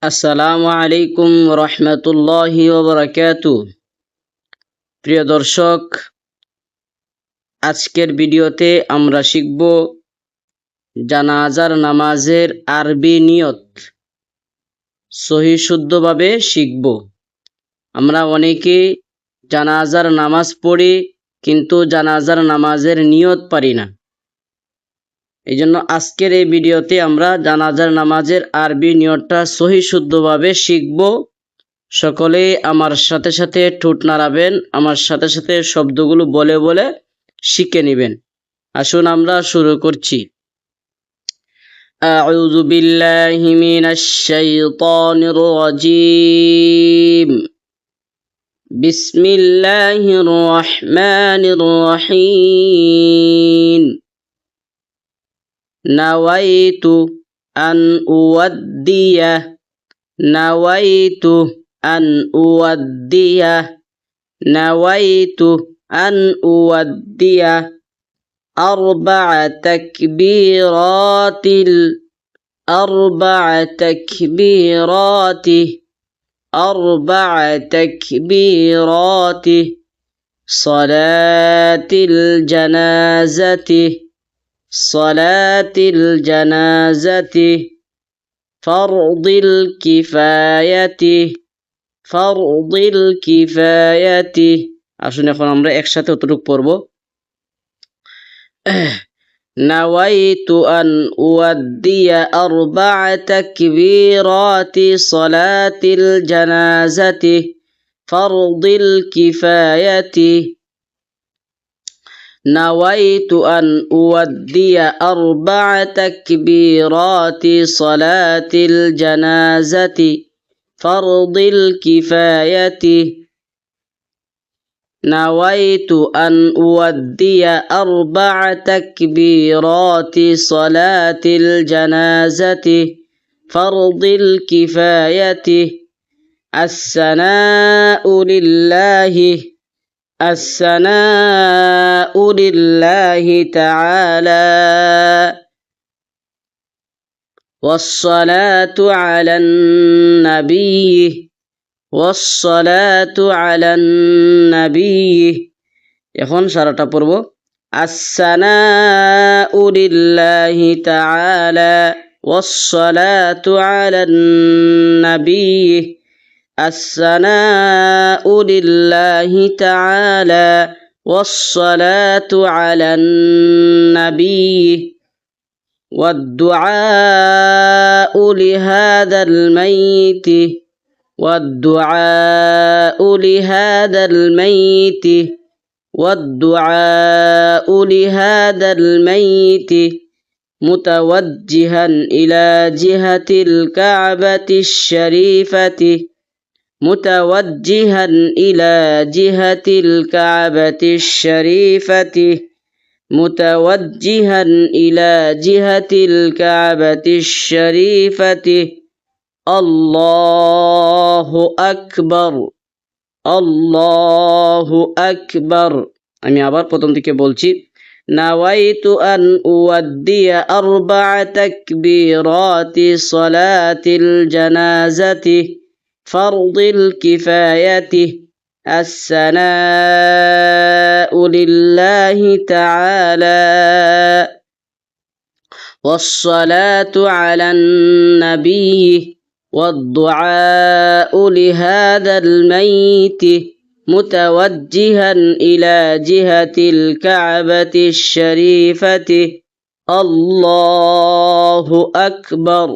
আসসালামু আলাইকুম রহমতুল্লাহি ওয়া বারাকাতুহু। প্রিয় দর্শক, আজকের ভিডিওতে আমরা শিখব জানাজার নামাজের আরবি নিয়ত সহি শুদ্ধভাবে শিখব। আমরা অনেকে জানাজার নামাজ পড়ি কিন্তু জানাজার নামাজের নিয়ত পারি না। এই জন্য আজকের এই ভিডিওতে আমরা জানাজার নামাজের আরবি নিয়তটা সহি শুদ্ধভাবে শিখব। সকলে আমার সাথে সাথে ঠোঁট নাড়াবেন, আমার সাথে সাথে শব্দগুলো বলে বলে শিখে নেবেন। আসুন আমরা শুরু করছি। আউযু বিল্লাহি মিনাশ শাইতানির রাজীম। বিসমিল্লাহির রহমানির রহিম। নাওয়াইতু আন উওয়াদ্দিয়া নাওয়াইতু أن أوديه نويت أن أوديه أربع تكبيرات أربع تكبيرات صلاة الجنازة فرض الكفاية। আসুন এখন আমরা একসাথে অতটুকু পড়ব। নাওয়াইতু আন উওয়াদ্দিয়া আরবা'a তাকবীরাতি সালাতিল জানাজাতি ফারদিল কিফায়াতি। نويت أن أودي أربع تكبيرات صلاة الجنازة فرض الكفاية. نويت أن أودي أربع تكبيرات صلاة الجنازة فرض الكفاية. الثناء لله تعالى والصلاة على النبي এখন সারাটা পড়ব। الثناء لله تعالى والصلاة على النبي. الثناء لله تعالى والصلاة على النبي والدعاء لهذا الميت متوجها إلى جهة الكعبة الشريفة আল্লাহু আকবার। আমি আবার প্রথম থেকে বলছি। নাওয়াইতু আন উওয়াদ্দিয়া আরবা'a তাকবীরাতি সালাতিল জানাজাতি ফারদিল কিফায়াতি। الثناء لله تعالى والصلاة على النبي والدعاء لهذا الميت متوجها إلى جهة الكعبة الشريفة. الله أكبر.